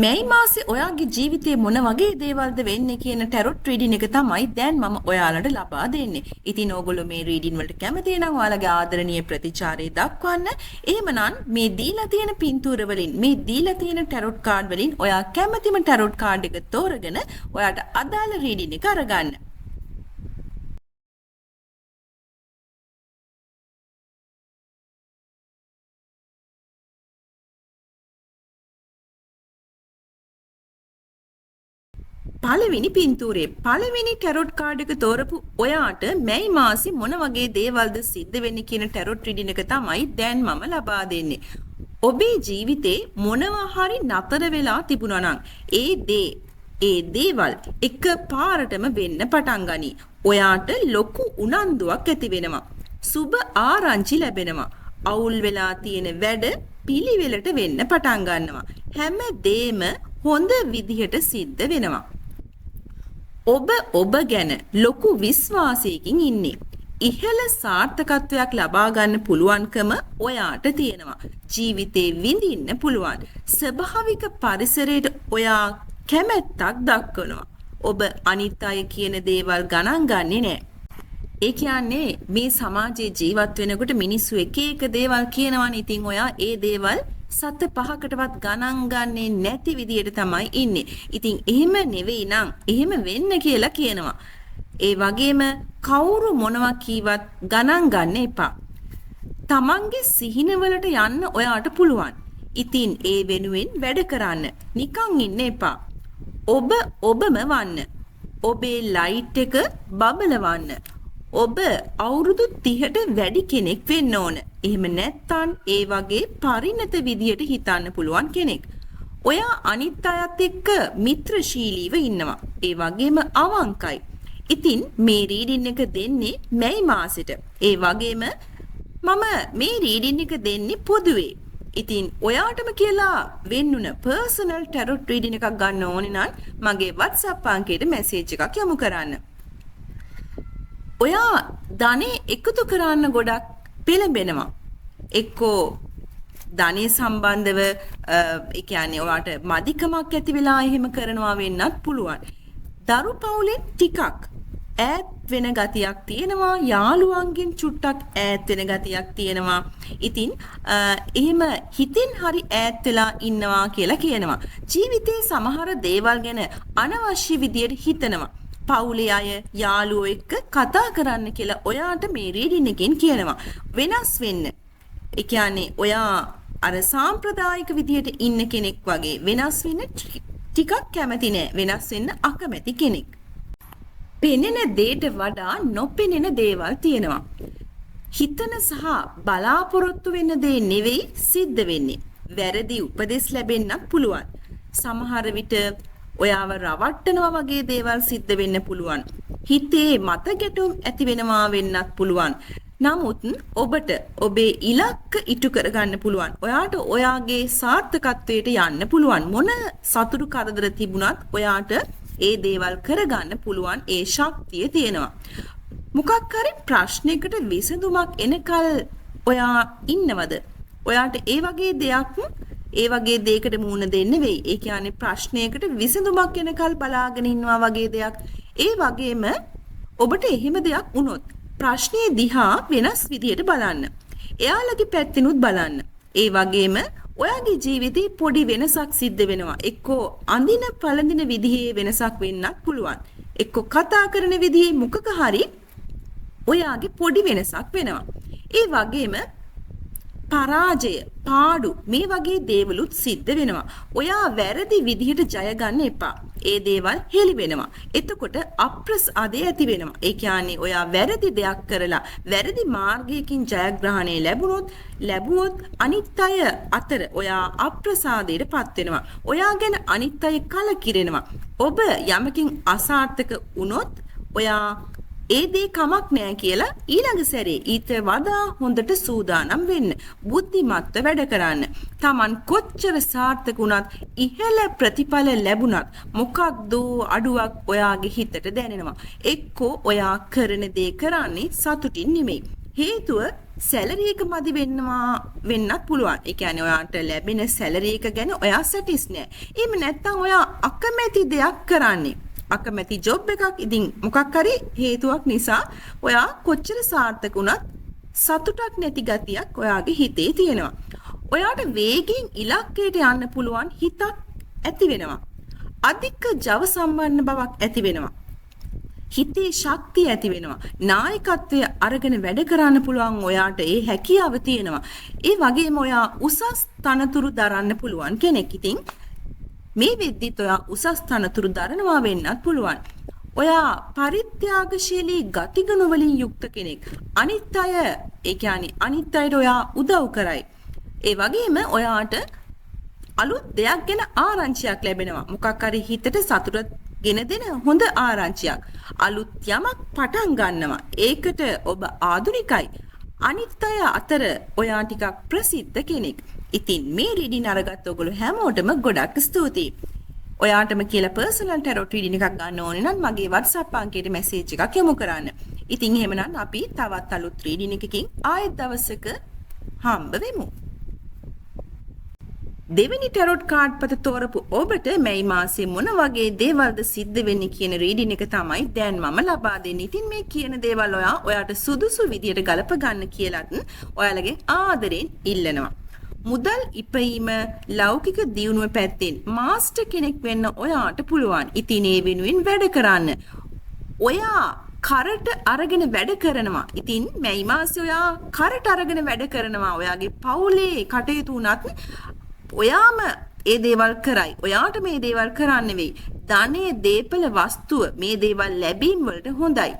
මේ මාසේ ඔයාගේ ජීවිතේ මොන වගේ දේවල්ද වෙන්නේ කියන ටැරොට් රීඩින් එක තමයි දැන් මම ඔයාලට ලබා දෙන්නේ. ඉතින් ඕගොල්ලෝ මේ රීඩින් වලට කැමති නම් ඔයාලගේ ආදරණීය ප්‍රතිචාරය දක්වන්න. එහෙමනම් මේ දීලා තියෙන පින්තූර වලින් මේ දීලා තියෙන ටැරොට් කාඩ් වලින් ඔයා කැමතිම ටැරොට් කාඩ් එක තෝරගෙන ඔයාට අදාළ රීඩින් එක අරගන්න. පළවෙනි පින්තූරේ පළවෙනි ටැරොට් කාඩ් එක තෝරපු ඔයාට මේ මාසෙ මොන වගේ දේවල්ද සිද්ධ වෙන්නේ කියන ටැරොට් රීඩින් එක තමයි දැන් මම ලබා දෙන්නේ. ඔබේ ජීවිතේ මොනවා හරි නතර වෙලා තිබුණා නම් ඒ දේවල් එක පාරටම වෙන්න පටන් ගනී. ඔයාට ලොකු උනන්දුවක් ඇති වෙනවා. සුබ ආරංචි ලැබෙනවා. අවුල් වෙලා තියෙන වැඩ පිළිවෙලට වෙන්න පටන් ගන්නවා. හැම දෙම හොඳ විදිහට සිද්ධ වෙනවා. ඔබ ගැන ලොකු විශ්වාසයකින් ඉන්නේ. ඉහළ සාර්ථකත්වයක් ලබා ගන්න පුළුවන්කම ඔයාට තියෙනවා. ජීවිතේ විඳින්න පුළුවන්. ස්වභාවික පරිසරයට ඔයා කැමැත්තක් දක්වනවා. ඔබ අනිත් අය කියන දේවල් ගණන් ගන්නේ නැහැ. ඒ කියන්නේ මේ සමාජයේ ජීවත් වෙනකොට මිනිස්සු එක එක දේවල් කියනවනේ. ඉතින් ඔයා ඒ දේවල් සත පහකටවත් ගණන් ගන්නේ නැති විදියට තමයි ඉන්නේ. ඉතින් එහෙම නෙවෙයි නම් එහෙම වෙන්න කියලා කියනවා. ඒ වගේම කවුරු මොනවා කීවත් ගණන් ගන්න එපා. තමන්ගේ සිහිනවලට යන්න ඔයාට පුළුවන්. ඉතින් ඒ වෙනුවෙන් වැඩ කරන්න. නිකන් ඉන්න එපා. ඔබම වන්න. ඔබේ ලයිට් එක බබලවන්න. ඔබ අවුරුදු 30ට වැඩි කෙනෙක් වෙන්න ඕන. එහෙම නැත්නම් ඒ වගේ පරිණත විදියට හිතන්න පුළුවන් කෙනෙක්. ඔයා අනිත් අයත් එක්ක මිත්‍රශීලීව ඉන්නවා. ඒ වගේම අවංකයි. ඉතින් මේ රීඩින් එක දෙන්නේ මේ මාසෙට. ඒ වගේම මම මේ රීඩින් එක දෙන්නේ පොදුවේ. ඉතින් ඔයාටම කියලා වෙන්නුන පර්සනල් ටැරොට් රීඩින් එකක් ගන්න ඕනේ නම් මගේ WhatsApp අංකයට මැසේජ් එකක් යොමු කරන්න. ඔයා ධනෙ එකතු කරන්න ගොඩක් පෙළඹෙනවා. එක්කෝ ධනෙ සම්බන්ධව ඒ කියන්නේ ඔයාට මදිකමක් ඇති වෙලා එහෙම කරනවා වෙන්නත් පුළුවන්. දරු පවුලෙන් ටිකක් ඈත් වෙන ගතියක් තියෙනවා. යාළුවන්ගෙන් චුට්ටක් ඈත් වෙන ගතියක් තියෙනවා. ඉතින් එහෙම හිතින් හරි ඈත් වෙලා ඉන්නවා කියලා කියනවා. ජීවිතේ සමහර දේවල් ගැන අනවශ්‍ය විදියට හිතනවා. පවුලේ අය යාළුවෝ එක්ක කතා කරන්න කියලා ඔයාට මේ රීඩින් එකෙන් කියනවා. වෙනස් වෙන්න. ඒ කියන්නේ ඔයා අර සාම්ප්‍රදායික විදියට ඉන්න කෙනෙක් වගේ වෙනස් වෙන්න ටිකක් කැමති නෑ. වෙනස් වෙන්න අකමැති කෙනෙක්. පෙනෙන දේට වඩා නොපෙනෙන දේවල් තියෙනවා. හිතන සහ බලාපොරොත්තු වෙන දේ නෙවෙයි සිද්ධ වෙන්නේ. වැරදි උපදෙස් ලැබෙන්නත් පුළුවන්. සමහර විට ඔයාව රවට්ටනවා වගේ දේවල් සිද්ධ වෙන්න පුළුවන්. හිතේ මත ගැටුම් ඇති වෙනවා වෙන්නත් පුළුවන්. නමුත් ඔබට ඔබේ ඉලක්ක ඉටු කරගන්න පුළුවන්. ඔයාට ඔයාගේ සාර්ථකත්වයට යන්න පුළුවන්. මොන සතුරු කරදර තිබුණත් ඔයාට ඒ දේවල් කරගන්න පුළුවන් ඒ ශක්තිය තියෙනවා. මොකක් හරි ප්‍රශ්නයකට විසඳුමක් එනකල් ඔයා ඉන්නවද? ඔයාට ඒ වගේ දෙයකට මුහුණ දෙන්න වෙයි. ඒ කියන්නේ ප්‍රශ්නයකට විසඳුමක් එනකල් බලාගෙන ඉන්නවා වගේ දෙයක්. ඒ වගේම ඔබට එහෙම දෙයක් වුණොත් ප්‍රශ්නේ දිහා වෙනස් විදියට බලන්න. එයාලගේ පැත්තෙනුත් බලන්න. ඒ වගේම ඔයාගේ ජීවිතේ පොඩි වෙනසක් සිද්ධ වෙනවා. එක්කෝ අඳින පළඳින විදිහේ වෙනසක් වෙන්නත් පුළුවන්. එක්කෝ කතා කරන විදිහේ මුඛක හරි ඔයාගේ පොඩි වෙනසක් වෙනවා. ඒ වගේම පරාජය, පාඩු මේ වගේ දේවලුත් සිද්ධ වෙනවා. ඔයා වැරදි විදිහට ජය ගන්න එපා. ඒ දේවල් හෙලි වෙනවා. එතකොට අප්‍රසාදය ඇති වෙනවා. ඒ කියන්නේ ඔයා වැරදි දෙයක් කරලා වැරදි මාර්ගයකින් ජයග්‍රහණය ලැබුවොත් අනිත් අය අතර ඔයා අප්‍රසාදයට පත් වෙනවා. ඔයා ගැන අනිත් අය කලකිරෙනවා. ඔබ යමකින් අසාර්ථක වුණොත් ඔයා ඒ දේ කමක් නෑ කියලා ඊළඟ සැරේ ඊට වඩා හොඳට සූදානම් වෙන්න. බුද්ධිමත්ව වැඩ කරන්න. Taman කොච්චර සාර්ථක වුණත් ඉහළ ප්‍රතිඵල ලැබුණත් මොකක්ද අඩුවක් ඔයාගේ හිතට දැනෙනවා. එක්කෝ ඔයා කරන දේ කරන්නේ සතුටින් නෙමෙයි. හේතුව සැලරි එක මදි වෙන්නත් පුළුවන්. ඒ කියන්නේ ඔයාට ලැබෙන සැලරි එක ගැන ඔයා සැටිස් නෑ. එහෙම නැත්නම් ඔයා අකමැති දෙයක් කරන්නේ. අකමැති ජොබ් එකක්. ඉතින් මොකක් හරි හේතුවක් නිසා ඔයා කොච්චර සාර්ථක වුණත් සතුටක් නැති ගතියක් ඔයාගේ හිතේ තියෙනවා. ඔයාට වේගයෙන් ඉලක්කයට යන්න පුළුවන් හිතක් ඇති වෙනවා. අධික ජව සම්පන්න බවක් ඇති වෙනවා. හිතේ ශක්තිය ඇති වෙනවා. නායකත්වය අරගෙන වැඩ කරන්න පුළුවන් ඔයාට ඒ හැකියාව තියෙනවා. ඒ වගේම ඔයා උසස් තනතුරු දරන්න පුළුවන් කෙනෙක්. ඉතින් මේ වෙද්දිත් ඔයා උසස් තනතුරු දරනවා වෙන්නත් පුළුවන්. ඔයා පරිත්‍යාගශීලී ගතිගුණ වලින් යුක්ත කෙනෙක්. අනිත් අය ඒ කියන්නේ අනිත් අයට ඔයා උදව් කරයි. ඒ වගේම ඔයාට අලුත් දෙයක් ගැන ආරංචියක් ලැබෙනවා. මොකක් හරි හිතට සතුට ගෙන දෙන හොඳ ආරංචියක්. අලුත් යමක් පටන් ගන්නවා. ඒකට ඔබ ආධුනිකයි. අනිත් අය අතර ඔයා ටිකක් ප්‍රසිද්ධ කෙනෙක්. ඉතින් මේ රීඩින් අරගත්ත ඔයගොල්ලෝ හැමෝටම ගොඩක් ස්තුතියි. ඔයාටම කියලා පර්සනල් ටැරොට් රීඩින් එකක් ගන්න ඕනේ නම් මගේ WhatsApp අංකයට මැසේජ් එකක් යොමු කරන්න. ඉතින් එහෙමනම් අපි තවත් අලුත් රීඩින් එකකින් ආයෙත් දවසක හම්බ වෙමු. දෙවෙනි ටැරොට් කාඩ් පත තෝරපු ඔබට මේ මාසේ මොන වගේ දේවල්ද සිද්ධ වෙන්නේ කියන රීඩින් එක තමයි දැන් මම ලබා දෙන්නේ. ඉතින් මේ කියන දේවල් ඔයාට සුදුසු විදියට ගලප ගන්න කියලාත් ඔයාලගෙන් ආදරෙන් ඉල්ලනවා. මුදල් ඉපීම ලෞකික දියුණුව පැත්තෙන් මාස්ටර් කෙනෙක් වෙන්න ඔයාට පුළුවන්. ඉතින් ඒ වෙනුවෙන් වැඩ කරන්න. ඔයා කරට අරගෙන වැඩ කරනවා. ඉතින් මේ මාසේ ඔයා කරට අරගෙන වැඩ කරනවා. ඔයාගේ පවුලේ කටයුතු උනත් ඔයාම ඒ දේවල් කරයි. ඔයාට මේ දේවල් කරන්න වෙයි. ධනෙ දීපල වස්තුව මේ දේවල් ලැබීම වලට හොඳයි.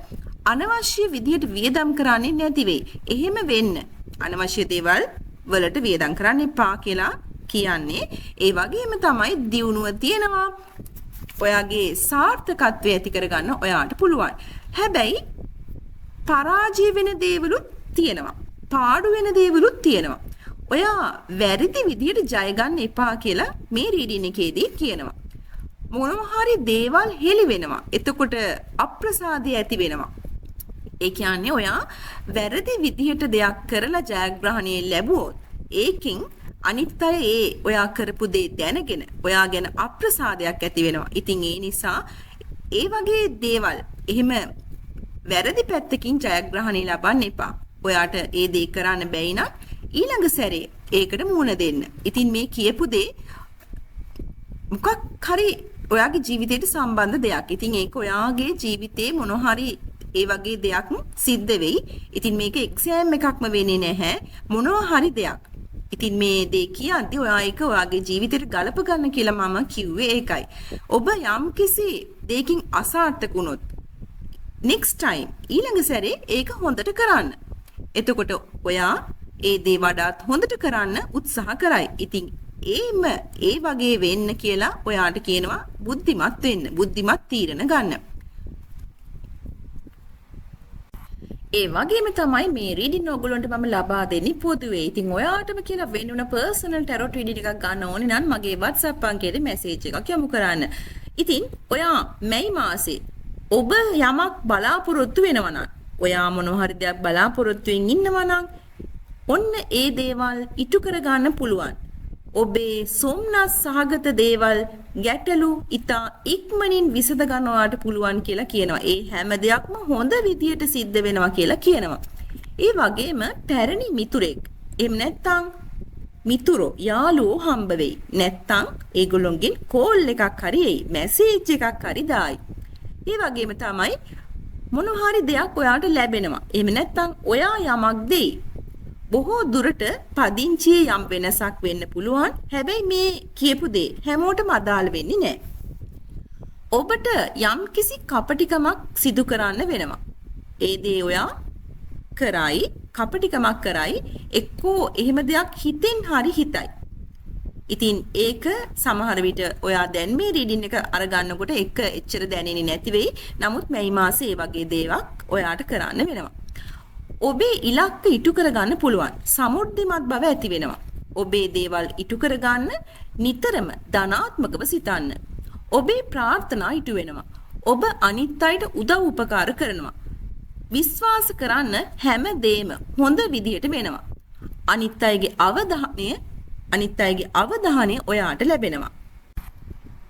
අනවශ්‍ය විදියට වියදම් කරන්නේ නැති වෙයි. එහෙම වෙන්න. අනවශ්‍ය දේවල් වලට වියදම් කරන්න එපා කියලා කියන්නේ. ඒ වගේම තමයි දියුණුව තියෙනවා. ඔයාගේ සාර්ථකත්වය ඇති කරගන්න ඔයාට පුළුවන්. හැබැයි පරාජය වෙන දේවලුත් තියෙනවා. පාඩු වෙන දේවලුත් තියෙනවා. ඔයා වැරදි විදියට ජය ගන්න එපා කියලා මේ රීඩින් එකේදී කියනවා. මොනවා හරි දේවල් හෙලි වෙනවා. එතකොට අප්‍රසාදය ඇති වෙනවා. ඒ කියන්නේ ඔයා වැරදි විදියට දෙයක් කරලා ජයග්‍රහණය ලැබුවොත් ඒකෙන් අනිත් අය ඒ ඔයා කරපු දේ දැනගෙන ඔයා ගැන අප්‍රසාදයක් ඇති වෙනවා. ඉතින් ඒ නිසා ඒ වගේ දේවල් එහෙම වැරදි පැත්තකින් ජයග්‍රහණය ලබන්න එපා. ඔයාට ඒ දේ කරන්න බැයි නම් ඊළඟ සැරේ ඒකට මුහුණ දෙන්න. ඉතින් මේ කියපු දේ මොකක් හරි ඔයාගේ ජීවිතයට සම්බන්ධ දෙයක්. ඉතින් ඒක ඔයාගේ ජීවිතේ මොන හරි ඒ වගේ දෙයක් සිද්ධ වෙයි. ඉතින් මේක එක්සෑම් එකක්ම වෙන්නේ නැහැ. මොනවා හරි දෙයක්. ඉතින් මේ දේ කියද්දි ඔයා ඒක ඔයාගේ ජීවිතයට ගලප ගන්න කියලා මම කිව්වේ ඒකයි. ඔබ යම්කිසි දෙයකින් අසාර්ථක වුණොත් next time ඊළඟ සැරේ ඒක හොඳට කරන්න. එතකොට ඔයා ඒ දේ වඩාත් හොඳට කරන්න උත්සාහ කරයි. ඉතින් ඒ වගේ වෙන්න කියලා ඔයාට කියනවා බුද්ධිමත් වෙන්න. බුද්ධිමත් තීරණ ගන්න. ඒ වගේම තමයි මේ රීඩින් ඔයගොල්ලන්ට මම ලබා දෙන්නේ පොදුවේ. ඉතින් ඔයාටම කියලා වෙනුන පර්සනල් ටැරොට් රීඩින් එකක් ගන්න ඕනේ නම් මගේ WhatsApp අංකයට මැසේජ් එකක් යොමු කරන්න. ඉතින් ඔයා මේ මාසේ ඔබ යමක් බලාපොරොත්තු වෙනවා නම් ඔයා මොනවා හරි දෙයක් බලාපොරොත්තුෙන් ඉන්නවා නම් ඔන්න ඒ දේවල් ඉටු කර ගන්න පුළුවන්. ඔබේ සොම්නස් සහගත දේවල් ගැටලු ඉතා ඉක්මනින් විසඳ ගන්නවාට පුළුවන් කියලා කියනවා. ඒ හැම දෙයක්ම හොඳ විදියට සිද්ධ වෙනවා කියලා කියනවා. ඒ වගේම පැරණි මිතුරෙක් එහෙම නැත්නම් මිතුරෝ යාළුවෝ හම්බ වෙයි. නැත්නම් ඒගොල්ලොන්ගෙන් කෝල් එකක් හරි එයි. මැසේජ් එකක් හරි දායි. ඒ වගේම තමයි මොනවා හරි දෙයක් ඔයාට ලැබෙනවා. එහෙම නැත්නම් ඔයා යමක් දෙයි. බොහෝ දුරට පදිංචියේ යම් වෙනසක් වෙන්න පුළුවන්. හැබැයි මේ කියපු දේ හැමෝටම අදාළ වෙන්නේ නැහැ. ඔබට යම් කිසි කපටිකමක් සිදු කරන්න වෙනවා. ඒ දේ ඔයා කරයි, කපටිකමක් කරයි, එක්කෝ එහෙම දෙයක් හිතෙන් හරි හිතයි. ඉතින් ඒක සමහර විට ඔයා දැන් මේ රීඩින් එක අරගන්නකොට එක එච්චර දැනෙන්නේ නැති වෙයි. නමුත් මේ මාසේ මේ වගේ දේවල් ඔයාට කරන්න වෙනවා. ඔබේ ඉලක්ක ඉටු කරගන්න පුළුවන්. සමෘද්ධිමත් බව ඇති වෙනවා. ඔබේ දේවල් ඉටු කරගන්න නිතරම ධනාත්මකව සිතන්න. ඔබේ ප්‍රාර්ථනා ඉටු වෙනවා. ඔබ අනිත් අයට උදව් උපකාර කරනවා. විශ්වාස කරන්න හැමදේම හොඳ විදියට වෙනවා. අනිත් අයගේ අවධානය ඔයාට ලැබෙනවා.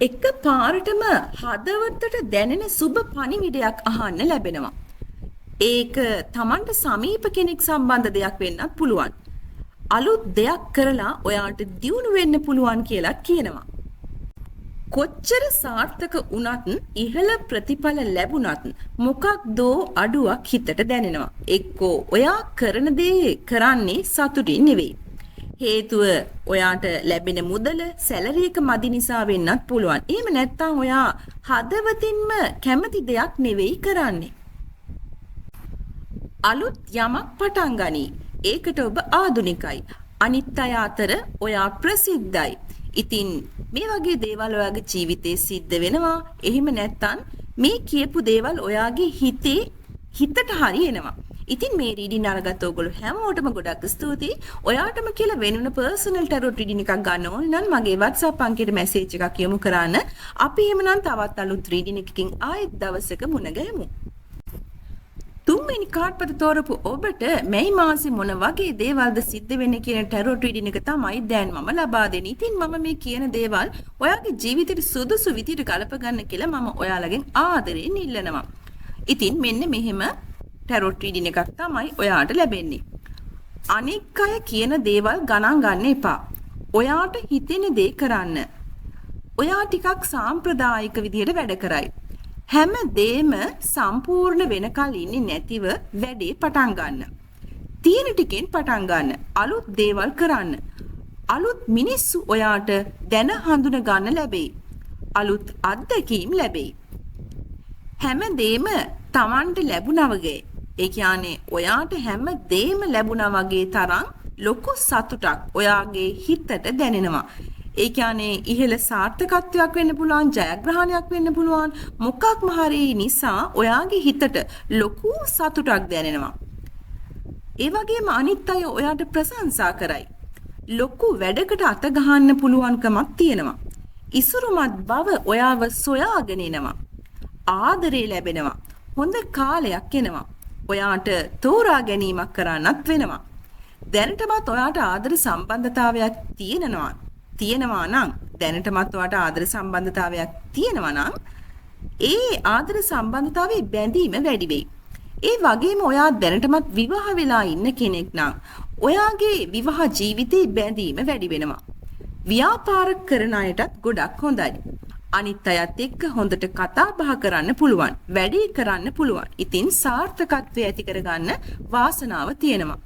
එක පාරටම හදවතට දැනෙන සුබ පණිවිඩයක් අහන්න ලැබෙනවා. ඒක Tamanට සමීප කෙනෙක් සම්බන්ධ දෙයක් වෙන්නත් පුළුවන්. අලුත් දෙයක් කරලා ඔයාට දියුණු වෙන්න පුළුවන් කියලා කියනවා. කොච්චර සාර්ථක වුණත් ඉහළ ප්‍රතිඵල ලැබුණත් මොකක්දෝ අඩුවක් හිතට දැනෙනවා. එක්කෝ ඔයා කරන දේ කරන්නේ සතුටින් නෙවෙයි. හේතුව ඔයාට ලැබෙන මුදල සැලරි එක මදි නිසා වෙන්නත් පුළුවන්. එහෙම නැත්නම් ඔයා හදවතින්ම කැමති දෙයක් නෙවෙයි කරන්නේ. අලුත් යමක් පටන් ගනී. ඒකට ඔබ ආධුනිකයි. අනිත් අය අතර ඔයා ප්‍රසිද්ධයි. ඉතින් මේ වගේ දේවල් ඔයාගේ ජීවිතේ සිද්ධ වෙනවා. එහෙම නැත්නම් මේ කියපු දේවල් ඔයාගේ හිතට හරි එනවා. ඉතින් මේ රීඩින් අරගත්ත ඔයගොල්ලෝ හැමෝටම ගොඩක් ස්තුතියි. ඔයාටම කියලා වෙනුන පර්සනල් ටැරොට් රීඩින් එකක් ගන්න ඕන නම් මගේ WhatsApp අංකයට මැසේජ් එකක් යොමු කරන්න. අපි එහෙමනම් තවත් අලුත් රීඩින් එකකින් ආයෙත් දවසක මුණ ගැහෙමු. තුන්වෙනි කාඩ් පත තෝරපු ඔබට මේ මාසෙ මොන වගේ දේවල්ද සිද්ධ වෙන්නේ කියන ටැරොට් රීඩින් එක තමයි දැන් මම ලබා දෙන්නේ. ඉතින් මම මේ කියන දේවල් ඔයාගේ ජීවිතේට සුදුසු විදිහට ගලප ගන්න කියලා මම ඔයාලගෙන් ආදරෙන් ඉල්ලනවා. ඉතින් මෙන්න මෙහෙම ටැරොට් රීඩින් එකක් තමයි ඔයාට ලැබෙන්නේ. අනික් අය කියන දේවල් ගණන් ගන්න එපා. ඔයාට හිතෙන දේ කරන්න. ඔයා ටිකක් සාම්ප්‍රදායික විදිහට වැඩ කරයි. හැම දෙම සම්පූර්ණ වෙනකල් ඉන්නේ නැතිව වැඩේ පටන් ගන්න. තියෙන ටිකෙන් පටන් ගන්න. අලුත් දේවල් කරන්න. අලුත් මිනිස්සු ඔයාට දැන හඳුන ගන්න ලැබෙයි. අලුත් අත්දැකීම් ලැබෙයි. හැම දෙම Tamanට ලැබුණා වගේ. ඒ කියන්නේ ඔයාට හැම දෙම ලැබුණා වගේ තරම් ලොකු සතුටක් ඔයාගේ හිතට දැනෙනවා. ඒ කියන්නේ ඉහළ සාර්ථකත්වයක් වෙන්න පුළුවන්, ජයග්‍රහණයක් වෙන්න පුළුවන්. මොකක්ම හරි නිසා ඔයාගේ හිතට ලොකු සතුටක් දැනෙනවා. ඒ වගේම අනිත් අය ඔයාට ප්‍රශංසා කරයි. ලොකු වැඩකට අත ගහන්න පුළුවන්කමක් තියෙනවා. ඉසුරුමත් බව ඔයාව සොයාගෙන එනවා. ආදරේ ලැබෙනවා. හොඳ කාලයක් එනවා. ඔයාට තෝරා ගැනීමක් කරන්නත් වෙනවා. දැනටමත් ඔයාට ආදර සම්බන්ධතාවයක් තියෙනවා නම් දැනටමත් ඔයාට ආදර සම්බන්ධතාවයක් තියෙනවා නම් ඒ ආදර සම්බන්ධතාවයේ බැඳීම වැඩි වෙයි. ඒ වගේම ඔයා දැනටමත් විවාහ වෙලා ඉන්න කෙනෙක් නම් ඔයාගේ විවාහ ජීවිතේ බැඳීම වැඩි වෙනවා. ව්‍යාපාර කරන අයටත් ගොඩක් හොඳයි. අනිත් අයත් එක්ක හොඳට කතා බහ කරන්න පුළුවන්. වැඩේ කරන්න පුළුවන්. ඉතින් සාර්ථකත්වය ඇති කරගන්න වාසනාව තියෙනවා.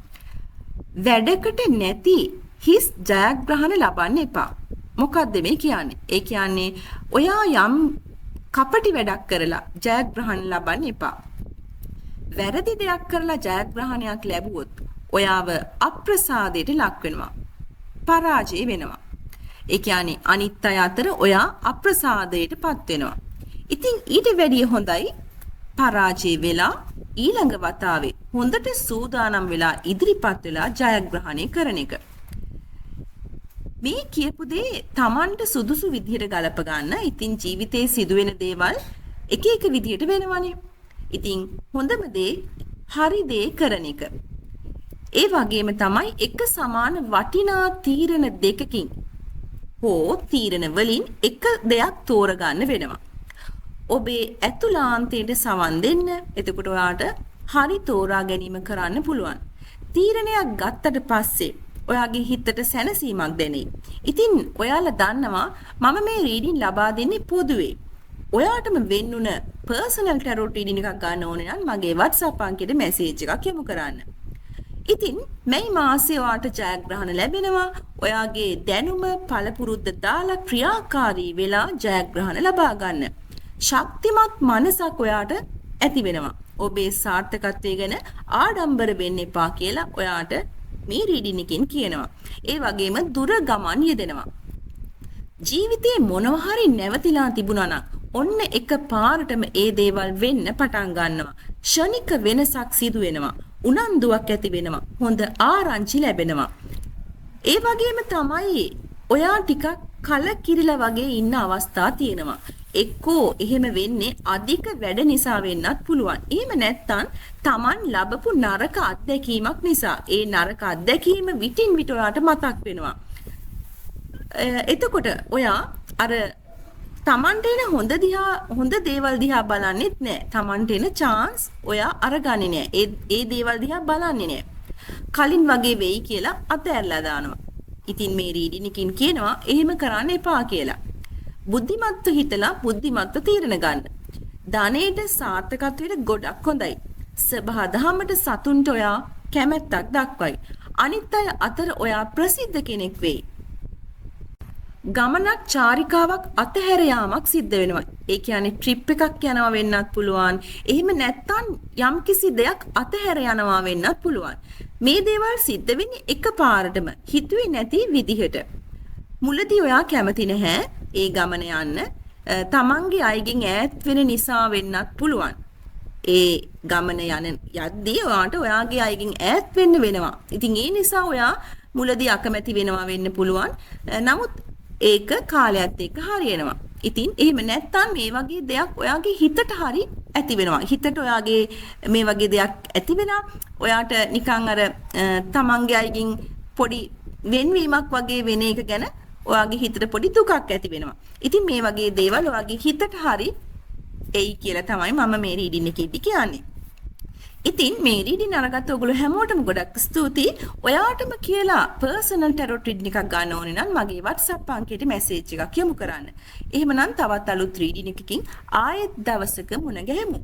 වැඩකට නැති හිස් ජයග්‍රහණ ලබන්න එපා. මොකක්ද මේ කියන්නේ? ඒ කියන්නේ ඔයා යම් කපටි වැඩක් කරලා ජයග්‍රහණ ලබන්න එපා. වැරදි දෙයක් කරලා ජයග්‍රහණයක් ලැබුවොත් ඔයාව අප්‍රසාදයට ලක් වෙනවා. පරාජය වෙනවා. ඒ කියන්නේ අනිත් අය අතර ඔයා අප්‍රසාදයටපත් වෙනවා. ඉතින් ඊට වැඩිය හොඳයි පරාජය වෙලා ඊළඟ වතාවේ හොඳට සූදානම් වෙලා ඉදිරිපත් වෙලා ජයග්‍රහණය කරන එක. මේ කියපු දේ Tamanට සුදුසු විදිහට ගලප ගන්න. ඉතින් ජීවිතේ සිදුවෙන දේවල් එක එක විදිහට වෙනවනේ. ඉතින් හොඳම දේ හරි දේ කරන එක. ඒ වගේම තමයි එක සමාන වටිනා තීරණ දෙකකින් හෝ තීරණ වලින් එක දෙයක් තෝරගන්න වෙනවා. ඔබේ ඇතුළාන්තයට සවන් දෙන්න. එතකොට ඔයාට හරි තෝරා ගැනීම කරන්න පුළුවන්. තීරණයක් ගත්තට පස්සේ ඔයාගේ හිතට සැනසීමක් දැනෙයි. ඉතින් ඔයාලා දන්නවා මම මේ රීඩින් ලබා දෙන්නේ පොදුවේ. ඔයාටම වෙන්නුන පර්සනල් ටැරොට් රීඩින් එකක් ගන්න ඕනේ නම් මගේ WhatsApp අංකයට මැසේජ් එකක් යොමු කරන්න. ඉතින් මේ මාසේ ඔයාට ජයග්‍රහණ ලැබෙනවා. ඔයාගේ දැනුම පළපුරුද්ද දාලා ක්‍රියාකාරී වෙලා ජයග්‍රහණ ලබා ගන්න. ශක්තිමත් මනසක් ඔයාට ඇති වෙනවා. ඔබේ සාර්ථකත්වය ගැන ආඩම්බර වෙන්න එපා කියලා ඔයාට මේ රීඩින් එකෙන් කියනවා. ඒ වගේම දුර ගමන් යෙදෙනවා. ජීවිතේ මොනවා හරි නැවතිලා තිබුණා නම් ඔන්න එක පාරටම ඒ දේවල් වෙන්න පටන් ගන්නවා. ෂණික වෙනසක් සිදු වෙනවා. උනන්දුවක් ඇති වෙනවා. හොඳ ආරංචි ලැබෙනවා. ඒ වගේම තමයි ඔයා ටිකක් කලකිරිලා වගේ ඉන්න අවස්ථා තියෙනවා. එක්කෝ එහෙම වෙන්නේ අධික වැඩ නිසා වෙන්නත් පුළුවන්. එහෙම නැත්නම් Taman ලැබපු නරක අත්දැකීමක් නිසා. ඒ නරක අත්දැකීම විටින් විට ඔයාට මතක් වෙනවා. එතකොට ඔයා අර Tamanට එන හොඳ දේවල් දිහා බලන්නෙත් නෑ. Tamanට එන chance ඔයා අරගන්නේ නෑ. ඒ දේවල් දිහා බලන්නේ නෑ. කලින් වගේ වෙයි කියලා අතහැරලා දානවා. ඉතින් මේ රීඩින් එකකින් කියනවා එහෙම කරන්න එපා කියලා. බුද්ධිමත්ව හිතලා බුද්ධිමත්ව තීරණ ගන්න. ධනෙට සාර්ථකත්වයට ගොඩක් හොඳයි. සබහාදහමට සතුන්ට ඔයා කැමැත්තක් දක්වයි. අනිත් අය අතර ඔයා ප්‍රසිද්ධ කෙනෙක් වෙයි. ගමනක් චාරිකාවක් අතහැර යාමක් සිද්ධ වෙනවා. ඒ කියන්නේ ට්‍රිප් එකක් යනවා වෙන්නත් පුළුවන්. එහෙම නැත්නම් යම්කිසි දෙයක් අතහැර යනවා වෙන්නත් පුළුවන්. මේ දේවල් සිද්ධ වෙන්නේ එකපාරටම හිතුවේ නැති විදිහට. මුලදී ඔයා කැමති නැහැ ඒ ගමන යන්න. තමන්ගේ අයගෙන් ඈත් වෙන නිසා වෙන්නත් පුළුවන්. ඒ ගමන යද්දී ඔයාට ඔයාගේ අයගෙන් ඈත් වෙන්න වෙනවා. ඉතින් ඒ නිසා ඔයා මුලදී අකමැති වෙනවා වෙන්න පුළුවන්. නමුත් ඒක කාලයත් එක්ක හරියනවා. ඉතින් එහෙම නැත්තම් මේ වගේ දෙයක් ඔයාගේ හිතට හරි ඇති වෙනවා. හිතට ඔයාගේ මේ වගේ දෙයක් ඇති වෙලා ඔයාට නිකන් අර තමන්ගේ අයගෙන් පොඩි වෙන්වීමක් වගේ වෙන එක ගැන ඔයාගේ හිතට පොඩි දුකක් ඇති වෙනවා. ඉතින් මේ වගේ දේවල් ඔයාගේ හිතට හරි එයි කියලා තමයි මම මේ රීඩින් එකේදී කියන්නේ. ඉතින් මේ රීඩින් අරගත්ත ඔයගොල්ලෝ හැමෝටම ගොඩක් ස්තුතියි. ඔයාටම කියලා පර්සනල් ටැරොට් රීඩින් එකක් ගන්න ඕනේ නම් මගේ WhatsApp අංකයට මැසේජ් එකක් යොමු කරන්න. එහෙමනම් තවත් අලුත් රීඩින් එකකින් ආයෙත් දවසක මුණ ගැහෙමු.